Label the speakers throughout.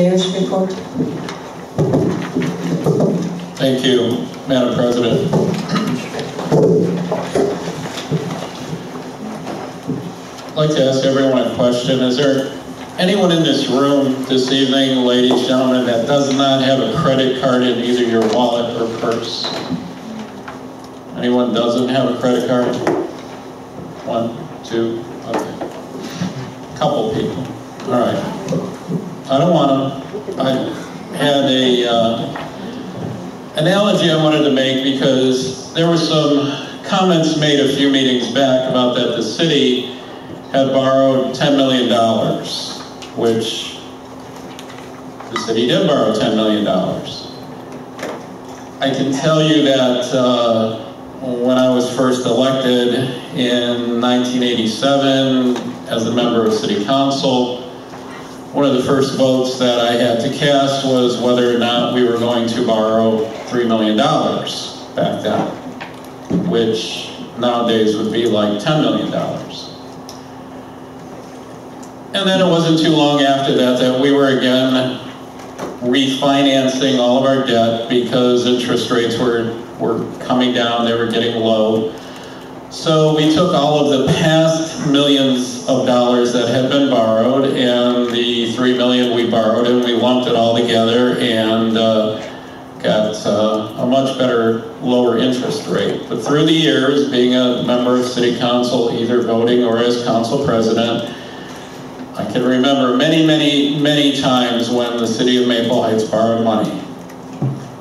Speaker 1: Mayor's report.
Speaker 2: Thank you, Madam President. I'd like to ask everyone a question. Is there anyone in this room this evening, ladies, gentlemen, that does not have a credit card in either your wallet or purse? Anyone doesn't have a credit card? One, two, okay. Couple people. All right. I don't want to. I had a analogy I wanted to make because there were some comments made a few meetings back about that the city had borrowed $10 million, which the city did borrow $10 million. I can tell you that when I was first elected in 1987 as a member of City Council, one of the first votes that I had to cast was whether or not we were going to borrow $3 million back then, which nowadays would be like $10 million. And then it wasn't too long after that we were again refinancing all of our debt because interest rates were coming down, they were getting low. So we took all of the past millions of dollars that had been borrowed and the $3 million we borrowed, and we lumped it all together and got a much better, lower interest rate. But through the years, being a member of City Council, either voting or as council president, I can remember many, many, many times when the city of Maple Heights borrowed money.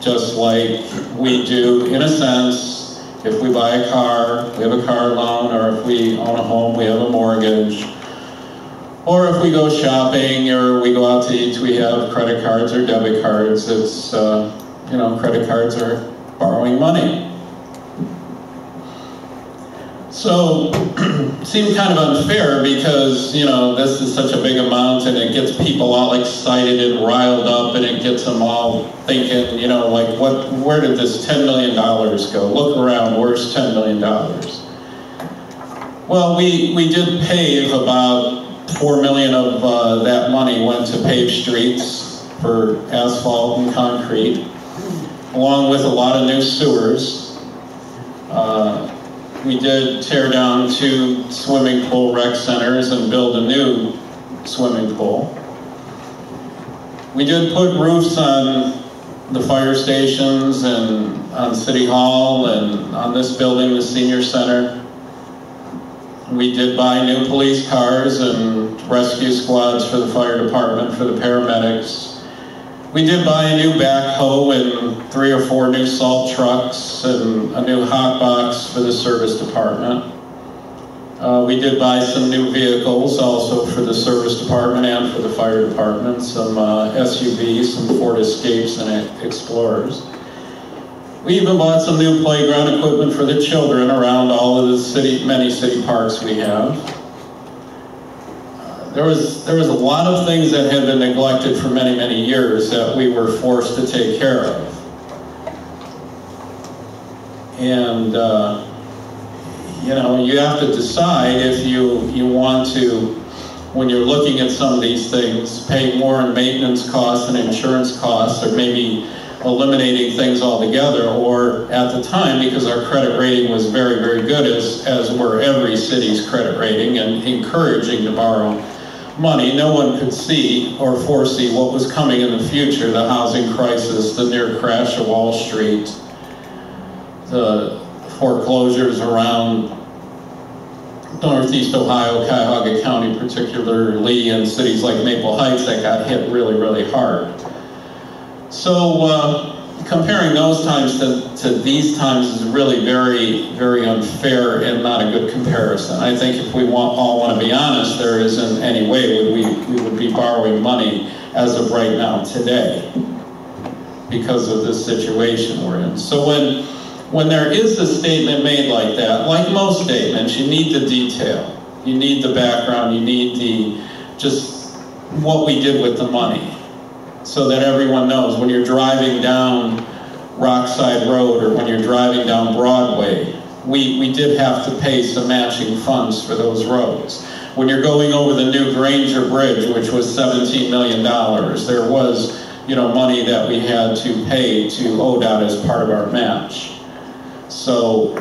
Speaker 2: Just like we do, in a sense, if we buy a car, we have a car loan, or if we own a home, we have a mortgage. Or if we go shopping or we go out to eat, we have credit cards or debit cards. It's, credit cards are borrowing money. So, it seemed kind of unfair because, this is such a big amount and it gets people all excited and riled up and it gets them all thinking, where did this $10 million go? Look around, where's $10 million? Well, we did pave about $4 million of that money went to pave streets for asphalt and concrete, along with a lot of new sewers. We did tear down 2 swimming pool rec centers and build a new swimming pool. We did put roofs on the fire stations and on City Hall and on this building, the senior center. We did buy new police cars and rescue squads for the fire department, for the paramedics. We did buy a new backhoe and 3 or 4 new salt trucks and a new hot box for the service department. We did buy some new vehicles also for the service department and for the fire department, some SUVs, some Ford Escapes and Explorers. We even bought some new playground equipment for the children around all of the many city parks we have. There was a lot of things that had been neglected for many, many years that we were forced to take care of. And, you have to decide if you want to, when you're looking at some of these things, pay more in maintenance costs and insurance costs, or maybe eliminating things altogether, or at the time, because our credit rating was very, very good, as were every city's credit rating, and encouraging to borrow money, no one could see or foresee what was coming in the future, the housing crisis, the near crash of Wall Street, the foreclosures around Northeast Ohio, Cuyahoga County particularly, and cities like Maple Heights that got hit really, really hard. So comparing those times to these times is really very, very unfair and not a good comparison. I think if we all want to be honest, there isn't any way we would be borrowing money as of right now today because of this situation we're in. So when there is a statement made like that, like most statements, you need the detail, you need the background, you need just what we did with the money, so that everyone knows when you're driving down Rockside Road or when you're driving down Broadway, we did have to pay some matching funds for those roads. when you're going over the new Granger Bridge, which was $17 million, there was, money that we had to pay to ODOT as part of our match. So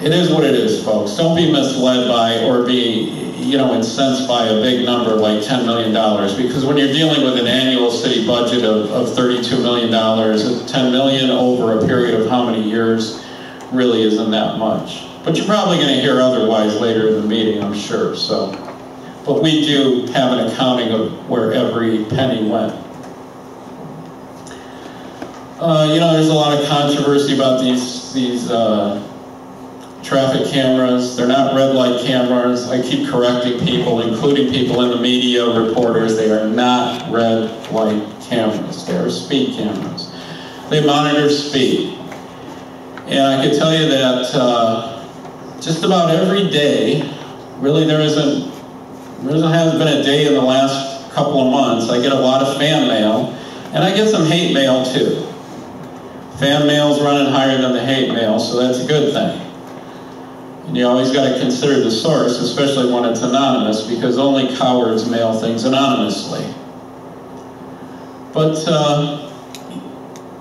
Speaker 2: it is what it is, folks. Don't be misled by or be incensed by a big number like $10 million, because when you're dealing with an annual city budget of $32 million, $10 million over a period of how many years really isn't that much. But you're probably going to hear otherwise later in the meeting, I'm sure. So, but we do have an accounting of where every penny went. There's a lot of controversy about these traffic cameras. They're not red light cameras. I keep correcting people, including people in the media, reporters. They are not red light cameras. They are speed cameras. They monitor speed. And I can tell you that just about every day, really there hasn't been a day in the last couple of months, I get a lot of fan mail, and I get some hate mail too. Fan mail's running higher than the hate mail, so that's a good thing. And you always got to consider the source, especially when it's anonymous, because only cowards mail things anonymously. But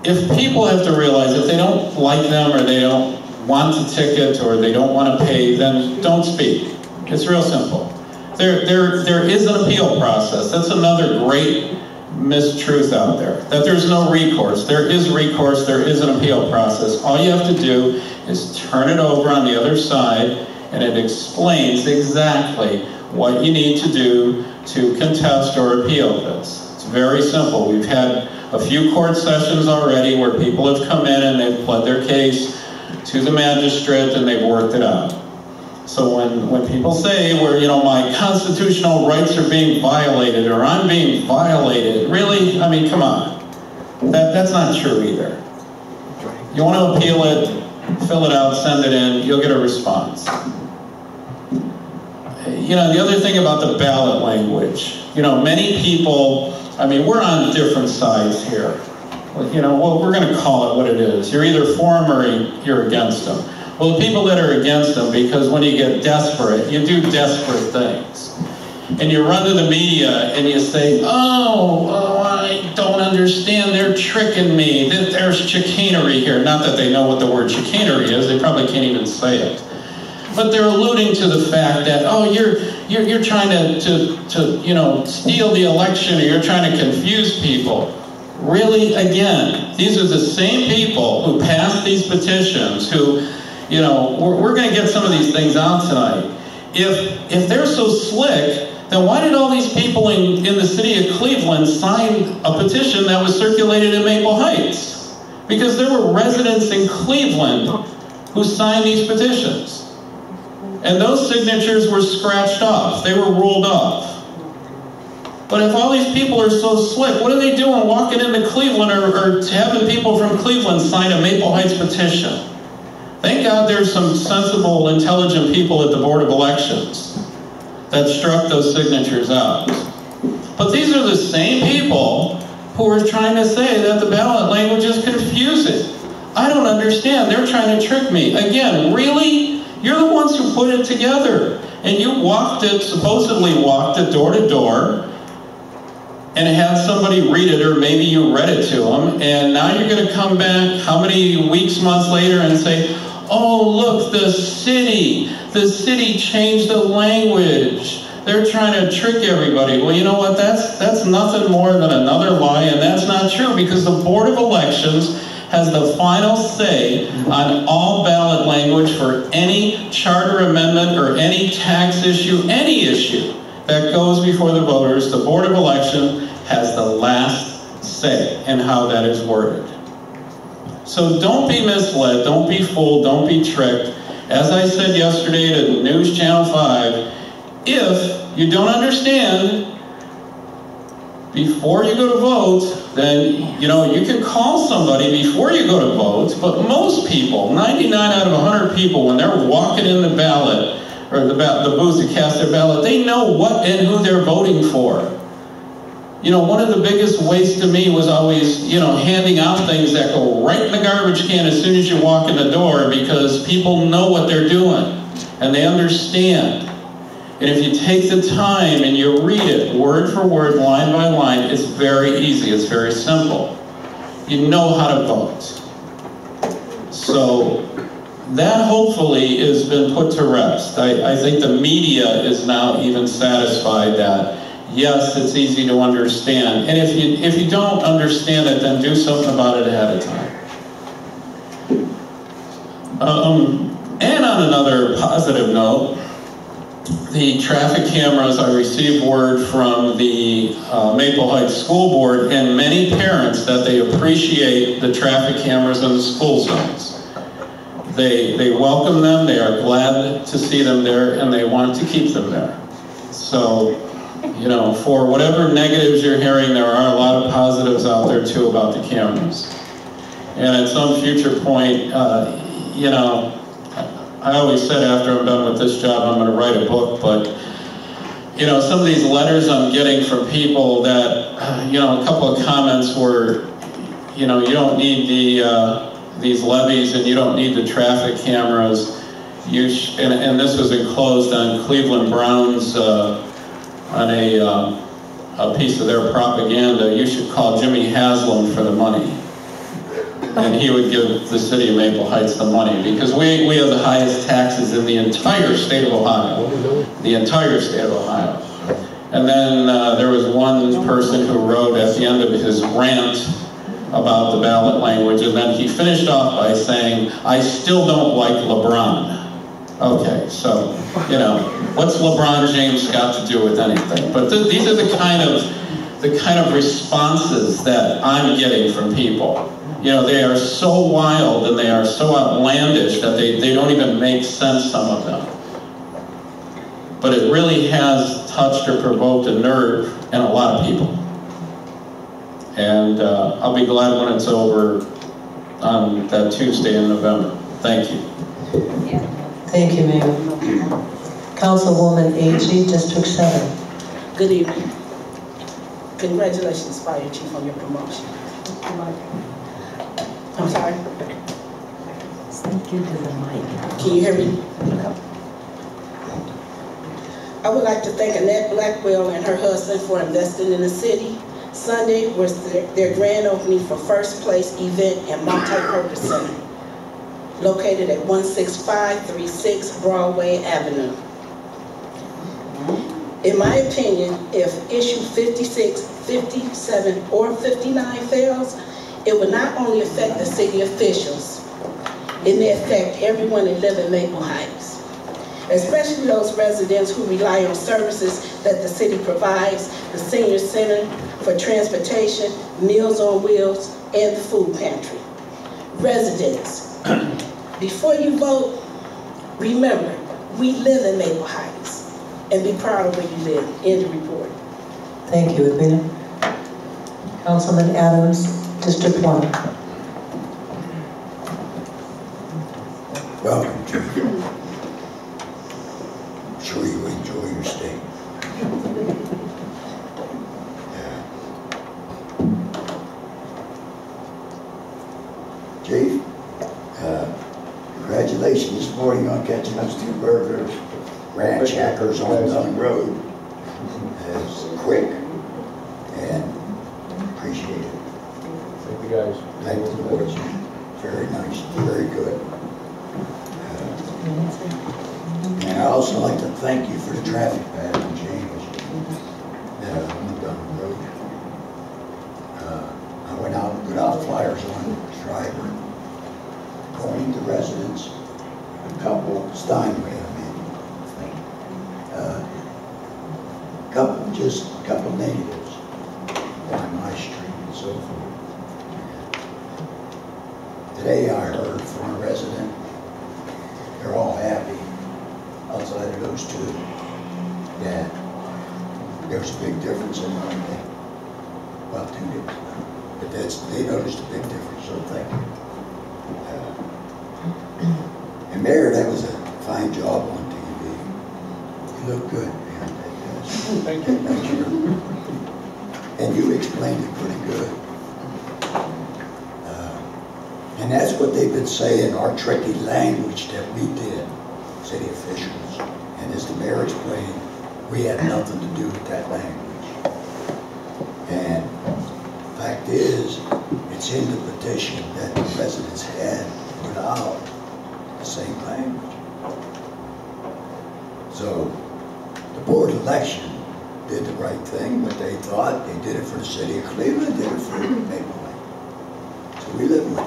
Speaker 2: if people have to realize if they don't like them or they don't want the ticket or they don't want to pay, then don't speak. It's real simple. There is an appeal process. That's another great mistruth out there, that there's no recourse. There is recourse. There is an appeal process. All you have to do is turn it over on the other side, and it explains exactly what you need to do to contest or appeal this. It's very simple. We've had a few court sessions already where people have come in and they've pled their case to the magistrate and they've worked it out. So when people say, my constitutional rights are being violated or I'm being violated, really, I mean, come on. That's not true either. You want to appeal it, fill it out, send it in, you'll get a response. The other thing about the ballot language, many people, we're on different sides here. Well, we're going to call it what it is. You're either for them or you're against them. Well, the people that are against them, because when you get desperate, you do desperate things. And you run to the media and you say, oh, I don't understand, they're tricking me, there's chicanery here. Not that they know what the word chicanery is, they probably can't even say it. But they're alluding to the fact that, oh, you're trying to steal the election, or you're trying to confuse people. Really, again, these are the same people who passed these petitions, who, we're going to get some of these things out tonight. If they're so slick, then why did all these people in the city of Cleveland sign a petition that was circulated in Maple Heights? Because there were residents in Cleveland who signed these petitions. And those signatures were scratched off. They were ruled off. But if all these people are so slick, what are they doing walking into Cleveland or having people from Cleveland sign a Maple Heights petition? Thank God there's some sensible, intelligent people at the Board of Elections that struck those signatures out. But these are the same people who are trying to say that the ballot language is confusing. I don't understand. They're trying to trick me. Again, really? You're the ones who put it together. And you supposedly walked it door to door, and had somebody read it, or maybe you read it to them, and now you're going to come back how many weeks, months later and say, oh, look, the city changed the language. They're trying to trick everybody. Well, you know what? That's nothing more than another lie, and that's not true, because the Board of Elections has the final say on all ballot language for any charter amendment or any tax issue, any issue that goes before the voters. The Board of Election has the last say in how that is worded. So don't be misled, don't be fooled, don't be tricked. As I said yesterday to News Channel 5, if you don't understand before you go to vote, then you can call somebody before you go to vote. But most people, 99 out of 100 people, when they're walking in the ballot or the booth to cast their ballot, they know what and who they're voting for. One of the biggest wastes to me was always, handing out things that go right in the garbage can as soon as you walk in the door, because people know what they're doing and they understand. And if you take the time and you read it word for word, line by line, it's very easy, it's very simple. You know how to vote. So that hopefully has been put to rest. I think the media is now even satisfied that, yes, it's easy to understand. And if you don't understand it, then do something about it ahead of time. And on another positive note, the traffic cameras, I received word from the Maple Heights School Board and many parents that they appreciate the traffic cameras in the school zones. They welcome them, they are glad to see them there, and they want to keep them there. So, you know, for whatever negatives you're hearing, there are a lot of positives out there too about the cameras. And at some future point, you know, I always said after I'm done with this job, I'm going to write a book, but, you know, some of these letters I'm getting from people that, you know, a couple of comments were, you know, you don't need these levies and you don't need the traffic cameras. And this was enclosed on Cleveland Browns, on a piece of their propaganda. You should call Jimmy Haslam for the money. And he would give the city of Maple Heights the money, because we have the highest taxes in the entire state of Ohio. The entire state of Ohio. And then there was one person who wrote at the end of his rant about the ballot language, and then he finished off by saying, I still don't like LeBron. Okay, so, you know, what's LeBron James got to do with anything? But these are the kind of responses that I'm getting from people. You know, they are so wild and they are so outlandish that they don't even make sense, some of them. But it really has touched or provoked a nerve in a lot of people. And I'll be glad when it's over on that Tuesday in November. Thank you.
Speaker 1: Thank you, Mayor. Councilwoman Agee, District 7.
Speaker 3: Good evening. Congratulations, Fire Chief, on your promotion. I'm sorry?
Speaker 1: Speak into the mic.
Speaker 3: Can you hear me? I would like to thank Annette Blackwell and her husband for investing in the city. Sunday was their grand opening for First Place Event and Multi-Purpose Center, located at 16536 Broadway Avenue. In my opinion, if issue 56, 57, or 59 fails, it would not only affect the city officials, it may affect everyone that live in Maple Heights, especially those residents who rely on services that the city provides, the senior center for transportation, Meals on Wheels, and the food pantry. Residents, before you vote, remember, we live in Maple Heights, and be proud of where you live. End of report.
Speaker 1: Thank you, Edwina. Councilman Adams, District 1.
Speaker 4: Welcome, Chief. I'm sure you enjoy your stay. Chief, congratulations this morning on catching those two burglars, ranch hackers on Dunn Road. It's quick and appreciate it.
Speaker 5: Thank you, guys.
Speaker 4: Thank you, boys. Very nice, very good. And I also like to thank you for the traffic pattern change on Dunn Road. I went out and put out flyers on the driver, pointing to residents, a couple Steinway, couple natives on my street and so forth. Today I heard from a resident, they're all happy outside of those two, that there's a big difference in one thing. Well, two different, but they noticed a big difference, so thank you. And Mayor, that was a fine job on TV. You look good, man.
Speaker 5: Thank you.
Speaker 4: And you explained it pretty good. And that's what they've been saying, our tricky language that we did, city officials. And as the mayor explained, we had nothing to do with that language. And fact is, it's in the petition that the residents had put out the same language. So the board election did the right thing, what they thought. They did it for the city of Cleveland, did it for Maple Lake. So we live with it.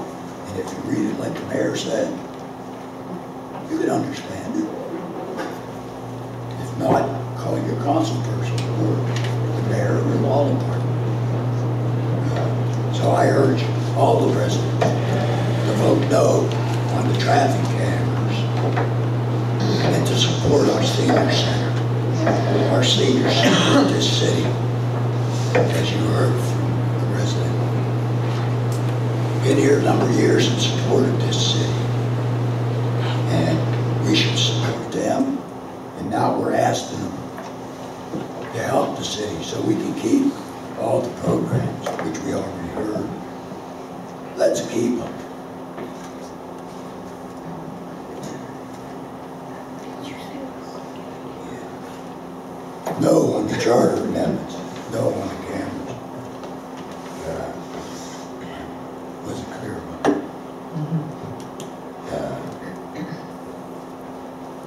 Speaker 4: And if you read it like the mayor said, you can understand it. If not, call your council person or the mayor or the law department. So I urge all the residents to vote no on the traffic cameras and to support our senior center. Our senior center in this city, as you heard from the resident. Been here a number of years and supported this city. And we should support them. And now we're asking them to help the city so we can keep all the programs, which we already heard. Let's keep them. No on the charter amendments. No on the cameras. Wasn't clear about it.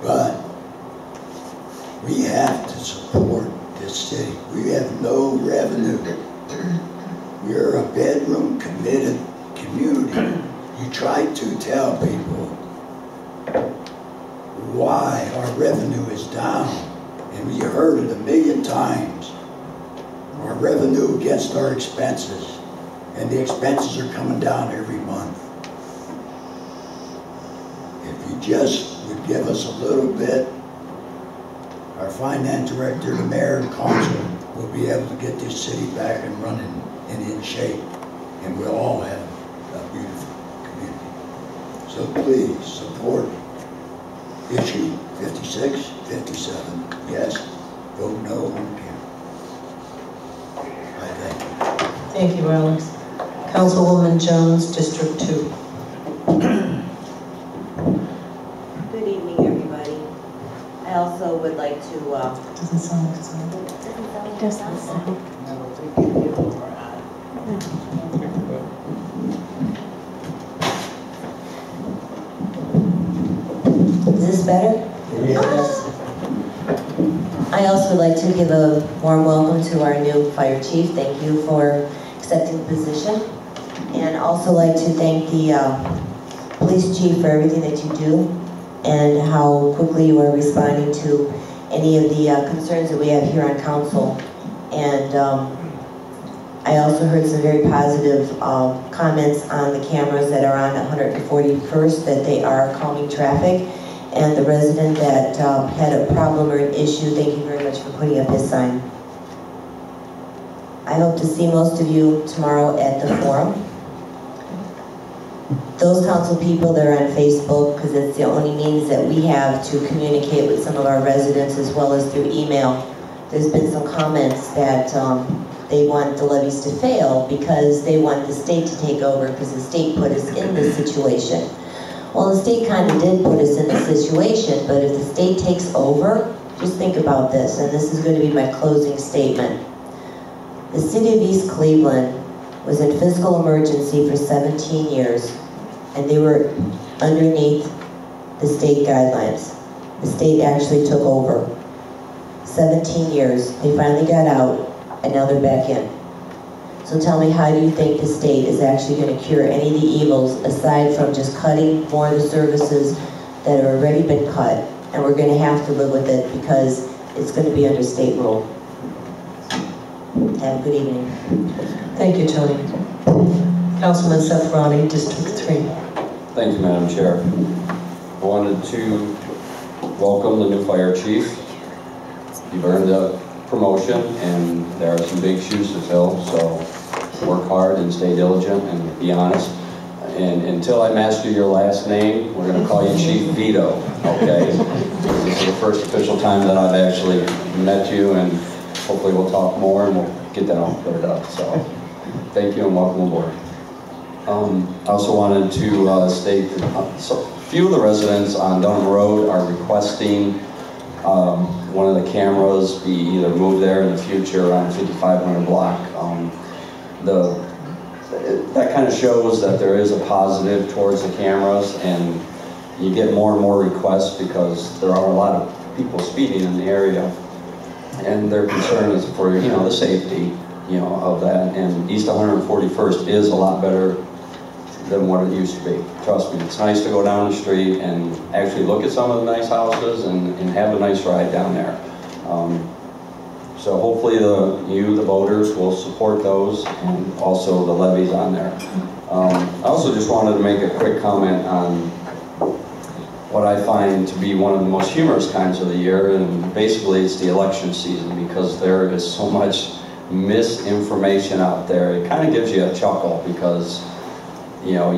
Speaker 4: But we have to support this city. We have no revenue. We're a bedroom committed community. You try to tell people why our revenue is down. And we heard it a million times. Our revenue against our expenses. And the expenses are coming down every month. If you just would give us a little bit, our finance director, the mayor, and council will be able to get this city back and running and in shape. And we'll all have a beautiful community. So please support issue 56, 57, yes, vote no on camera. I thank you.
Speaker 1: Thank you, Alex. Councilwoman Jones, District 2.
Speaker 6: Good evening, everybody. I also would like to...
Speaker 1: Doesn't sound like it's on.
Speaker 6: Doesn't sound. Is this better?
Speaker 1: Yes.
Speaker 6: I also would like to give a warm welcome to our new fire chief. Thank you for accepting the position. And also like to thank the police chief for everything that you do and how quickly you are responding to any of the concerns that we have here on council. And I also heard some very positive comments on the cameras that are on 141st, that they are calming traffic. And the resident that had a problem or an issue, thank you very much for putting up his sign. I hope to see most of you tomorrow at the forum. Those council people that are on Facebook, because it's the only means that we have to communicate with some of our residents as well as through email. There's been some comments that they want the levies to fail because they want the state to take over because the state put us in this situation. Well, the state kind of did put us in this situation, but if the state takes over, just think about this, and this is going to be my closing statement. The city of East Cleveland was in fiscal emergency for 17 years, and they were underneath the state guidelines. The state actually took over. 17 years, they finally got out, and now they're back in. So tell me, how do you think the state is actually going to cure any of the evils aside from just cutting more of the services that have already been cut, and we're going to have to live with it because it's going to be under state rule. Have a good evening.
Speaker 1: Thank you, Tony. Councilman Cefaratti, District 3.
Speaker 7: Thank you, Madam Chair. I wanted to welcome the new fire chief. You've earned a promotion, and there are some big shoes to fill, so work hard and stay diligent and be honest. And until I master your last name, we're going to call you Chief Vito, okay? This is the first official time that I've actually met you, and hopefully we'll talk more and we'll get that all cleared up. So thank you and welcome aboard. I also wanted to state that a few of the residents on Dunham Road are requesting one of the cameras be either moved there in the future on 5500 block. That kind of shows that there is a positive towards the cameras, and you get more and more requests because there are a lot of people speeding in the area, and their concern is for, you know, the safety, you know, of that. And East 141st is a lot better than what it used to be. Trust me, it's nice to go down the street and actually look at some of the nice houses and have a nice ride down there. So hopefully the voters will support those, and also the levies on there. I also just wanted to make a quick comment on what I find to be one of the most humorous times of the year, and basically it's the election season, because there is so much misinformation out there. It kind of gives you a chuckle, because you know,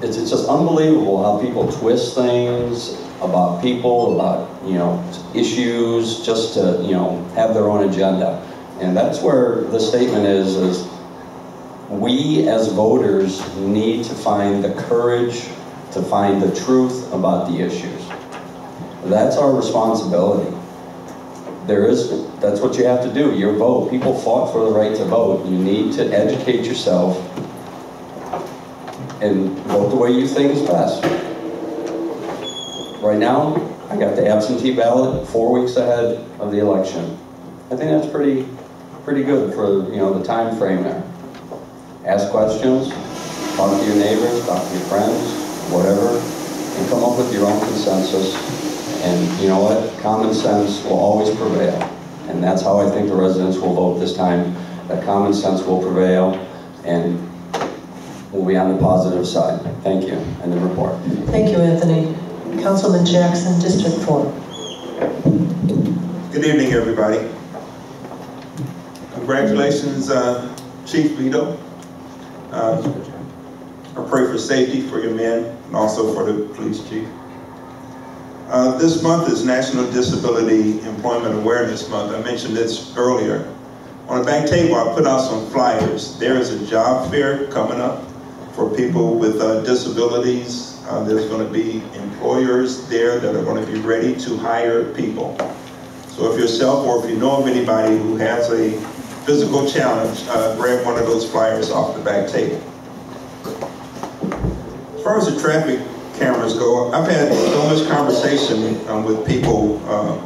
Speaker 7: it's just unbelievable how people twist things about people, about, you know, issues, just to, you know, have their own agenda. And that's where the statement is we as voters need to find the courage to find the truth about the issues. That's our responsibility. That's what you have to do. Your vote. People fought for the right to vote. You need to educate yourself and vote the way you think is best. Right now, I got the absentee ballot 4 weeks ahead of the election. I think that's pretty good for, you know, the time frame there. Ask questions, talk to your neighbors, talk to your friends, whatever, and come up with your own consensus. And you know what? Common sense will always prevail. And that's how I think the residents will vote this time. That common sense will prevail, and we'll be on the positive side. Thank you. And the report.
Speaker 1: Thank you, Anthony. Councilman Jackson, District 4.
Speaker 8: Good evening, everybody. Congratulations, Chief Vito. I pray for safety for your men and also for the police chief. This month is National Disability Employment Awareness Month. I mentioned this earlier. On the back table, I put out some flyers. There is a job fair coming up for people with disabilities. There's going to be employers there that are going to be ready to hire people. So if yourself or if you know of anybody who has a physical challenge, grab one of those flyers off the back table. As far as the traffic cameras go, I've had so much conversation with people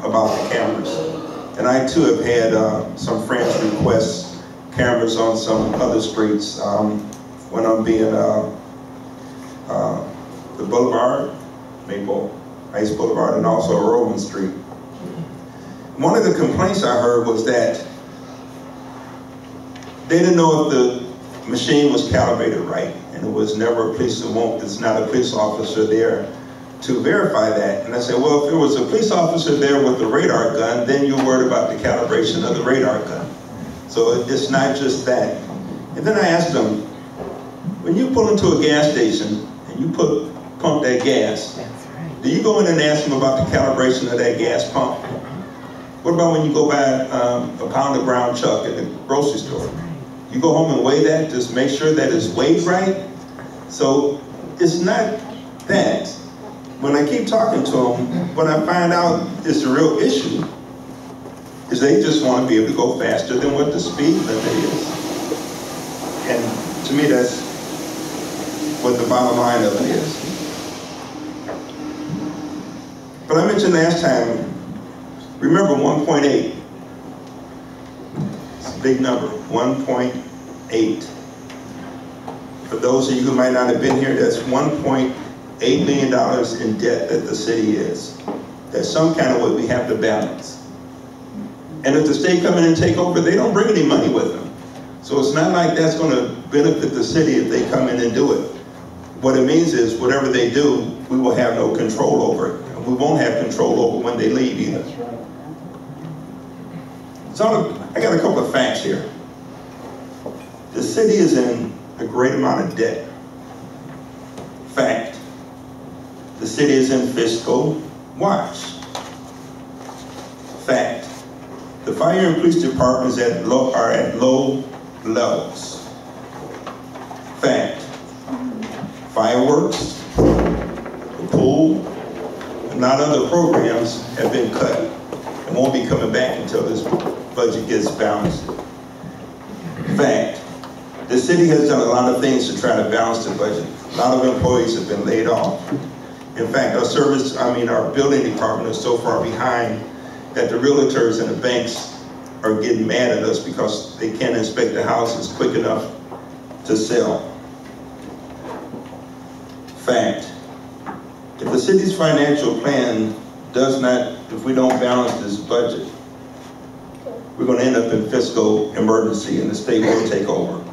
Speaker 8: about the cameras. And I too have had some friends request cameras on some other streets when I'm being the Boulevard, Maple Ice Boulevard, and also Rowan Street. One of the complaints I heard was that they didn't know if the machine was calibrated right, and it was never a police, it's not a police officer there to verify that. And I said, well, if there was a police officer there with a radar gun, then you're worried about the calibration of the radar gun. So it's not just that. And then I asked them, when you pull into a gas station and you pump that gas, do you go in and ask them about the calibration of that gas pump? What about when you go buy a pound of ground chuck at the grocery store? You go home and weigh that, just make sure that it's weighed right. So it's not that. When I keep talking to them, what I find out is the real issue is they just want to be able to go faster than what the speed limit is. And to me, that's what the bottom line of it is. But I mentioned last time, remember 1.8. It's a big number, 1.8. For those of you who might not have been here, that's $1.8 million in debt that the city is. That's some kind of way we have to balance. And if the state come in and take over, they don't bring any money with them. So it's not like that's going to benefit the city if they come in and do it. What it means is whatever they do, we will have no control over it. And we won't have control over when they leave either. So I got a couple of facts here. The city is in a great amount of debt. Fact. The city is in fiscal watch. Fact. The fire and police departments are at low levels. Fact. Fireworks, the pool, and a lot of other programs have been cut. is balance it. In fact, the city has done a lot of things to try to balance the budget. A lot of employees have been laid off. In fact, our building department is so far behind that the realtors and the banks are getting mad at us because they can't inspect the houses quick enough to sell. Fact, if the city's financial plan if we don't balance this budget, we're going to end up in fiscal emergency and the state will take over.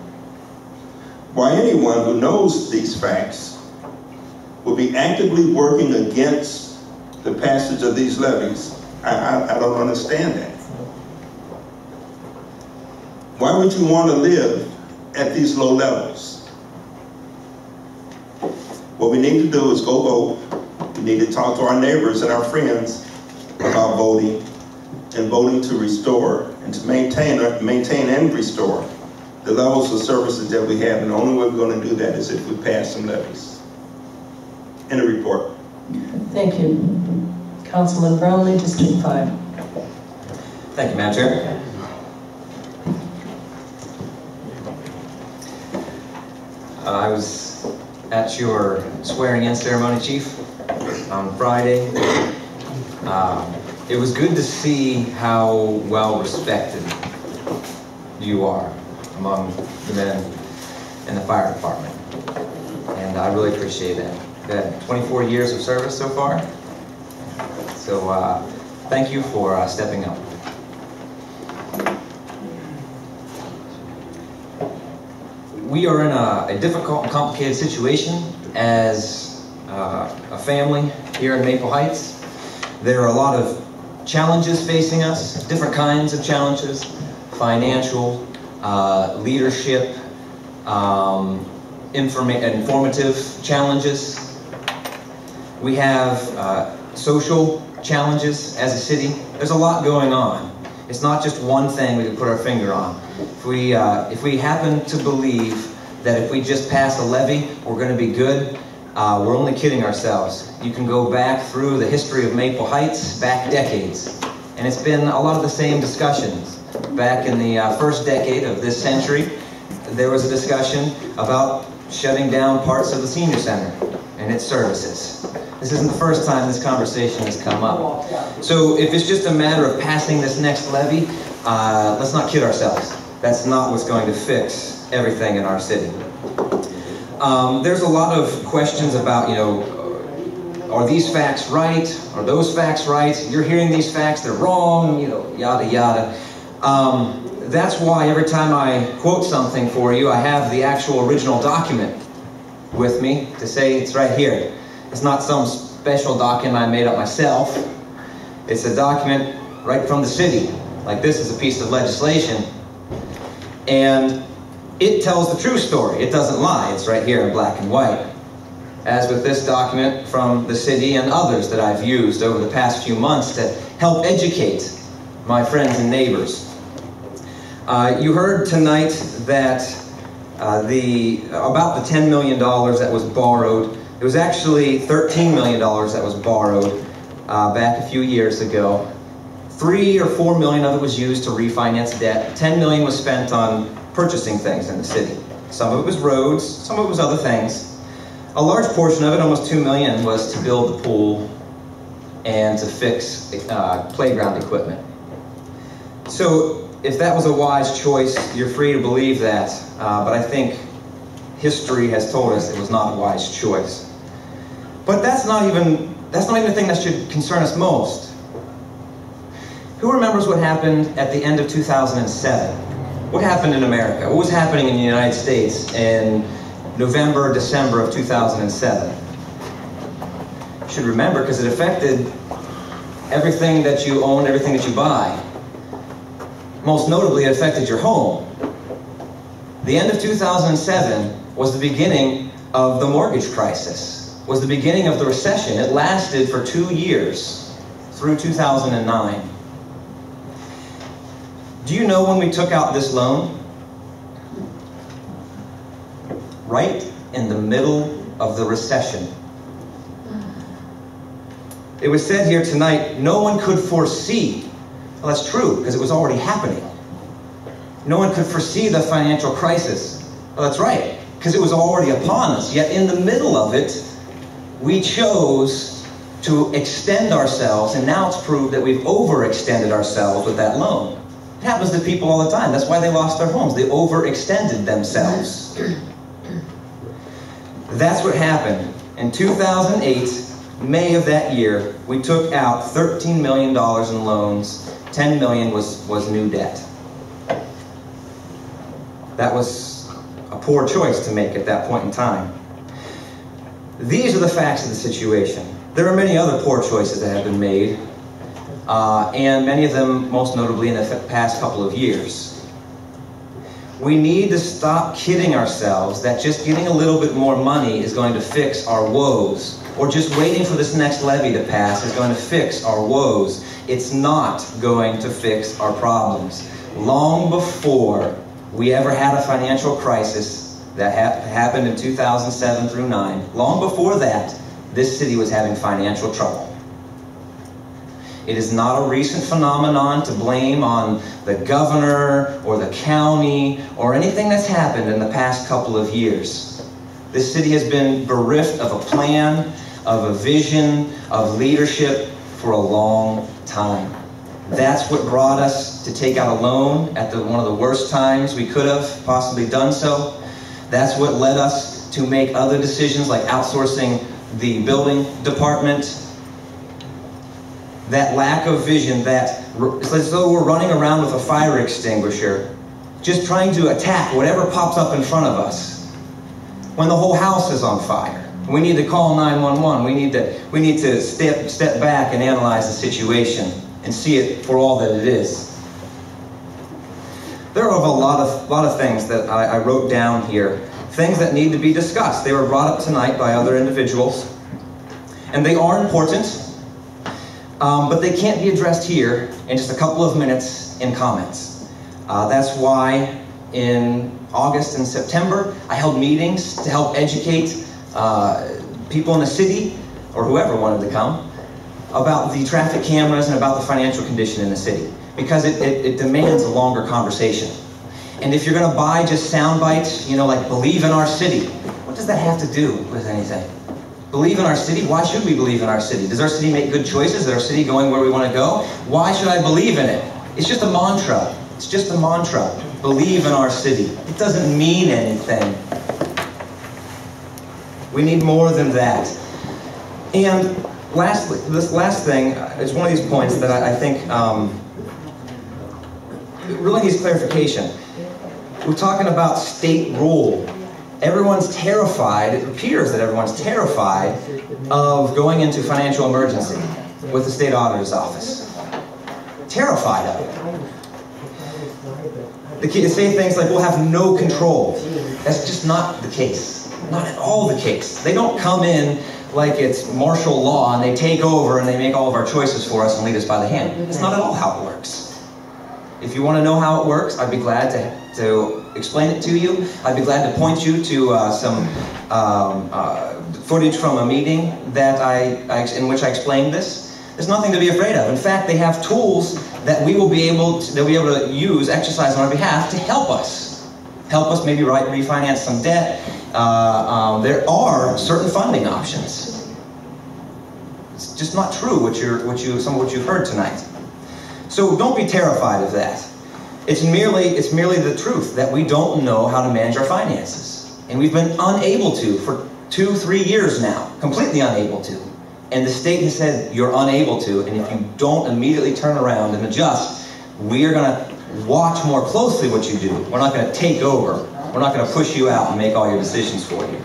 Speaker 8: Why anyone who knows these facts will be actively working against the passage of these levies, I don't understand that. Why would you want to live at these low levels? What we need to do is go vote. We need to talk to our neighbors and our friends about voting and voting to restore and to maintain and restore the levels of services that we have. And the only way we're going to do that is if we pass some levies. End of report.
Speaker 1: Thank you. Councilman Brownlee, District 5.
Speaker 9: Thank you, Madam Chair. I was at your swearing-in ceremony, Chief, on Friday. It was good to see how well respected you are among the men in the fire department. And I really appreciate that. You've had 24 years of service so far. So thank you for stepping up. We are in a difficult and complicated situation as a family here in Maple Heights. There are a lot of challenges facing us, different kinds of challenges, financial, leadership, informative challenges. We have social challenges as a city. There's a lot going on. It's not just one thing we can put our finger on. If we happen to believe that if we just pass a levy, we're going to be good, we're only kidding ourselves. You can go back through the history of Maple Heights, back decades, and it's been a lot of the same discussions. Back in the first decade of this century, there was a discussion about shutting down parts of the senior center and its services. This isn't the first time this conversation has come up. So if it's just a matter of passing this next levy, let's not kid ourselves. That's not what's going to fix everything in our city. There's a lot of questions about, are these facts right? Are those facts right? You're hearing these facts, they're wrong, yada, yada. That's why every time I quote something for you, I have the actual original document with me to say it's right here. It's not some special document I made up myself. It's a document right from the city. Like this is a piece of legislation. And it tells the true story. It doesn't lie. It's right here in black and white. As with this document from the city and others that I've used over the past few months to help educate my friends and neighbors. You heard tonight that about the $10 million that was borrowed. It was actually $13 million that was borrowed back a few years ago. $3 or $4 million of it was used to refinance debt. $10 million was spent on purchasing things in the city. Some of it was roads, some of it was other things. A large portion of it, almost $2 million, was to build the pool and to fix playground equipment. So if that was a wise choice, you're free to believe that, but I think history has told us it was not a wise choice. But that's not even the thing that should concern us most. Who remembers what happened at the end of 2007? What happened in America? What was happening in the United States in November, December of 2007? You should remember because it affected everything that you own, everything that you buy. Most notably, it affected your home. The end of 2007 was the beginning of the mortgage crisis, was the beginning of the recession. It lasted for 2 years, through 2009. Do you know when we took out this loan? Right in the middle of the recession. It was said here tonight, no one could foresee. Well, that's true, because it was already happening. No one could foresee the financial crisis. Well, that's right, because it was already upon us. Yet in the middle of it, we chose to extend ourselves, and now it's proved that we've overextended ourselves with that loan. It happens to people all the time. That's why they lost their homes. They overextended themselves. That's what happened. In 2008, May of that year, we took out $13 million in loans. $10 million was new debt. That was a poor choice to make at that point in time. These are the facts of the situation. There are many other poor choices that have been made, and many of them most notably in the past couple of years. We need to stop kidding ourselves that just getting a little bit more money is going to fix our woes, or just waiting for this next levy to pass is going to fix our woes. It's not going to fix our problems. Long before we ever had a financial crisis that happened in 2007 through 9, long before that, this city was having financial trouble. It is not a recent phenomenon to blame on the governor or the county or anything that's happened in the past couple of years. This city has been bereft of a plan, of a vision, of leadership for a long time. That's what brought us to take out a loan at one of the worst times we could have possibly done so. That's what led us to make other decisions like outsourcing the building department. That lack of vision, it's as though we're running around with a fire extinguisher, just trying to attack whatever pops up in front of us, when the whole house is on fire. We need to call 911. We need to step back and analyze the situation and see it for all that it is. There are a lot of things that I wrote down here, things that need to be discussed. They were brought up tonight by other individuals, and they are important. But they can't be addressed here in just a couple of minutes in comments. That's why in August and September, I held meetings to help educate people in the city, or whoever wanted to come, about the traffic cameras and about the financial condition in the city. Because it demands a longer conversation. And if you're going to buy just sound bites, like believe in our city, what does that have to do with anything? Believe in our city? Why should we believe in our city? Does our city make good choices? Is our city going where we want to go? Why should I believe in it? It's just a mantra. It's just a mantra. Believe in our city. It doesn't mean anything. We need more than that. And lastly, this last thing is one of these points that I think really needs clarification. We're talking about state rule. Everyone's terrified, it appears that everyone's terrified of going into financial emergency with the state auditor's office. Terrified of it. They say things like, we'll have no control. That's just not the case. Not at all the case. They don't come in like it's martial law and they take over and they make all of our choices for us and lead us by the hand. That's not at all how it works. If you want to know how it works, I'd be glad to explain it to you. I'd be glad to point you to some footage from a meeting that in which I explained this. There's nothing to be afraid of. In fact, they have tools that we will be able to use, exercise on our behalf to help us. Help us maybe refinance some debt. There are certain funding options. It's just not true some of what you've heard tonight. So don't be terrified of that. It's merely the truth that we don't know how to manage our finances. And we've been unable to for 2-3 years now, completely unable to. And the state has said you're unable to, and if you don't immediately turn around and adjust, we are going to watch more closely what you do. We're not going to take over. We're not going to push you out and make all your decisions for you.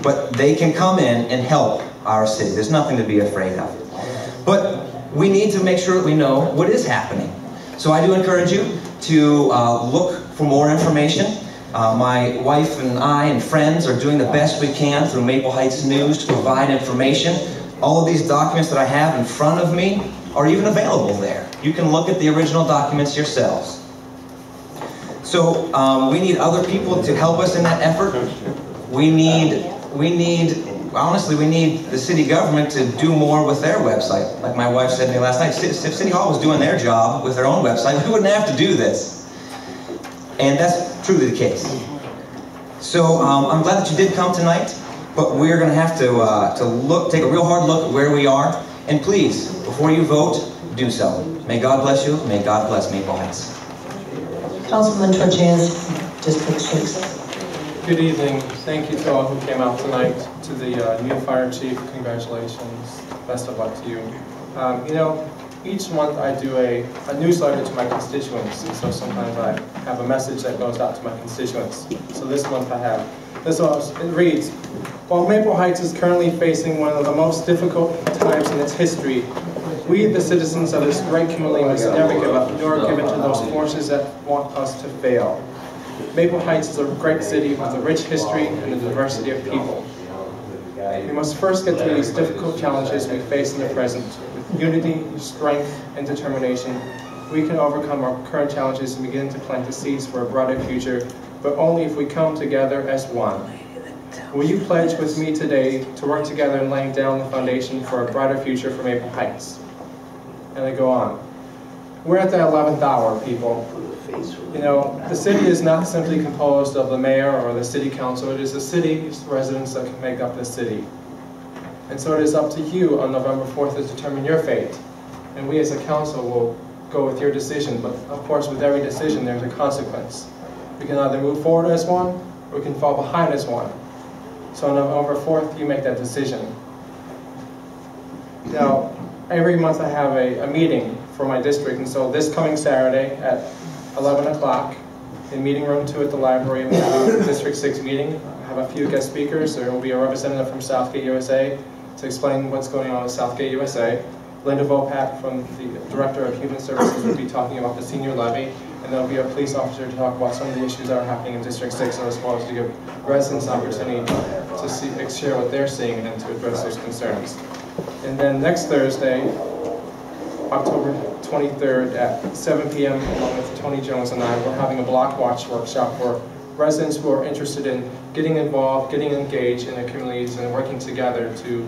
Speaker 9: But they can come in and help our city. There's nothing to be afraid of. But we need to make sure that we know what is happening. So I do encourage you to look for more information. My wife and I and friends are doing the best we can through Maple Heights News to provide information. All of these documents that I have in front of me are even available there. You can look at the original documents yourselves. So we need other people to help us in that effort. Honestly, we need the city government to do more with their website. Like my wife said to me last night, if City Hall was doing their job with their own website, we wouldn't have to do this. And that's truly the case. So I'm glad that you did come tonight, but we're going to have to take a real hard look at where we are. And please, before you vote, do so. May God bless you. May God bless Maple Heights.
Speaker 1: Councilman Trojanski, District 6.
Speaker 5: Good evening. Thank you to all who came out tonight. To the new fire chief, congratulations. Best of luck to you. You know, each month I do a newsletter to my constituents, and so sometimes I have a message that goes out to my constituents. So this month I have. It reads, while Maple Heights is currently facing one of the most difficult times in its history, we, the citizens of this great community, must never give up, nor give in to those forces that want us to fail. Maple Heights is a great city with a rich history and a diversity of people. We must first get through these difficult challenges we face in the present. With unity, strength, and determination, we can overcome our current challenges and begin to plant the seeds for a brighter future, but only if we come together as one. Will you pledge with me today to work together in laying down the foundation for a brighter future for Maple Heights? And I go on. We're at the 11th hour, people. You know, the city is not simply composed of the mayor or the city council. It is the city's residents that can make up the city. And so it is up to you on November 4th to determine your fate. And we as a council will go with your decision. But of course, with every decision, there's a consequence. We can either move forward as one, or we can fall behind as one. So on November 4th, you make that decision. Now, every month I have a meeting for my district, and so this coming Saturday at 11 o'clock in meeting room 2 at the library, we have a District 6 meeting. I have a few guest speakers. There will be a representative from Southgate USA to explain what's going on with Southgate USA. Linda Vopat, from the Director of Human Services, will be talking about the senior levy, and there will be a police officer to talk about some of the issues that are happening in District 6, as well as to give residents an opportunity to share what they're seeing and to address those concerns. And then next Thursday, October 23rd at 7 p.m. along with Tony Jones and I, we're having a block watch workshop for residents who are interested in getting involved, getting engaged in their communities, and working together to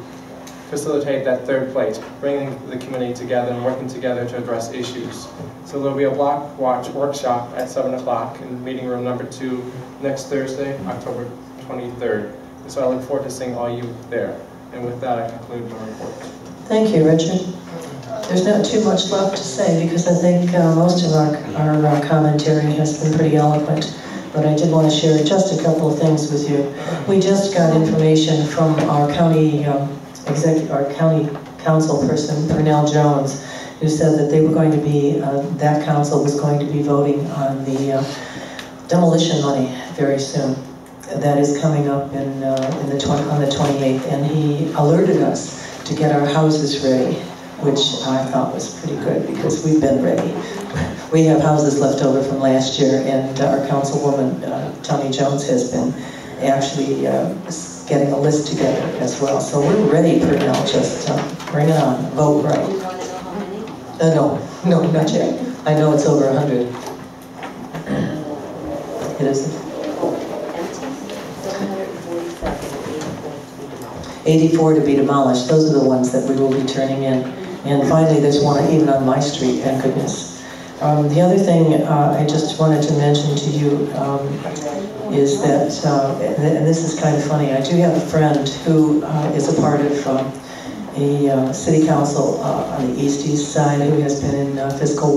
Speaker 5: facilitate that third place, bringing the community together and working together to address issues. So there'll be a block watch workshop at 7 o'clock in meeting room number 2 next Thursday, October 23rd. And so I look forward to seeing all you there. And with that, I conclude my report.
Speaker 1: Thank you, Richard. There's not too much left to say because I think most of our commentary has been pretty eloquent. But I did want to share just a couple of things with you. We just got information from our county our county council person, Purnell Jones, who said that they were going to be, that council was going to be voting on the demolition money very soon. That is coming up on the 28th, and he alerted us to get our houses ready, which I thought was pretty good because we've been ready. We have houses left over from last year, and our councilwoman, Tommy Jones, has been actually getting a list together as well. So we're ready for now, just bring it on, vote right. No, not yet. I know it's over 100. It isn't. 84 to be demolished. Those are the ones that we will be turning in. And finally, there's one even on my street, thank goodness. The other thing I just wanted to mention to you is that, and this is kind of funny, I do have a friend who is a part of a city council on the East side who has been in fiscal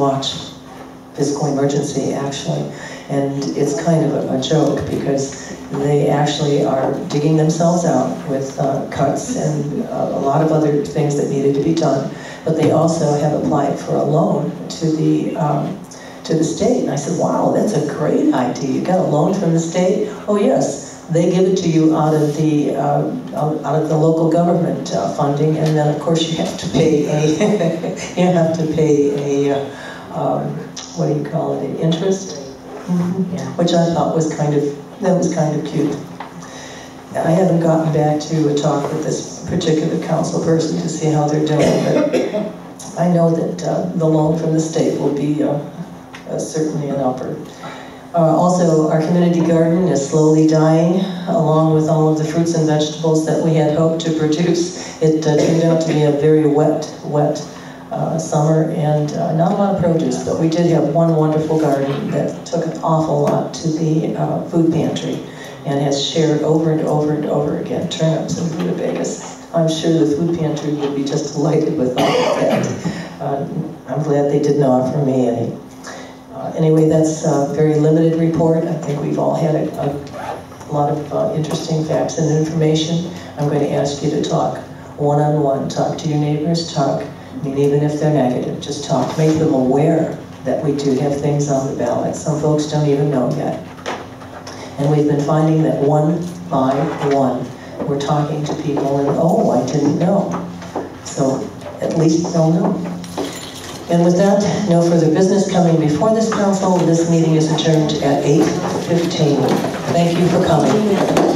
Speaker 1: emergency actually. And it's kind of a joke because they actually are digging themselves out with cuts and a lot of other things that needed to be done. But they also have applied for a loan to the state. And I said, wow, that's a great idea. You got a loan from the state? Oh yes, they give it to you out of the local government funding, and then of course you have to pay what do you call it? An interest, which I thought was kind of cute. I haven't gotten back to a talk with this particular council person to see how they're doing, but I know that the loan from the state will be certainly an upper. Also, our community garden is slowly dying, along with all of the fruits and vegetables that we had hoped to produce. It turned out to be a very wet summer, and not a lot of produce, but we did have one wonderful garden that took an awful lot to the food pantry and has shared over and over and over again turnips and rutabagas. I'm sure the food pantry would be just delighted with all of that. I'm glad they didn't offer me any. Anyway, that's a very limited report. I think we've all had a lot of interesting facts and information. I'm going to ask you to talk one-on-one. Talk to your neighbors, talk, I mean, even if they're negative, just talk. Make them aware that we do have things on the ballot. Some folks don't even know yet. And we've been finding that one by one, we're talking to people and, oh, I didn't know. So at least they'll know. And with that, no further business coming before this council. This meeting is adjourned at 8:15. Thank you for coming.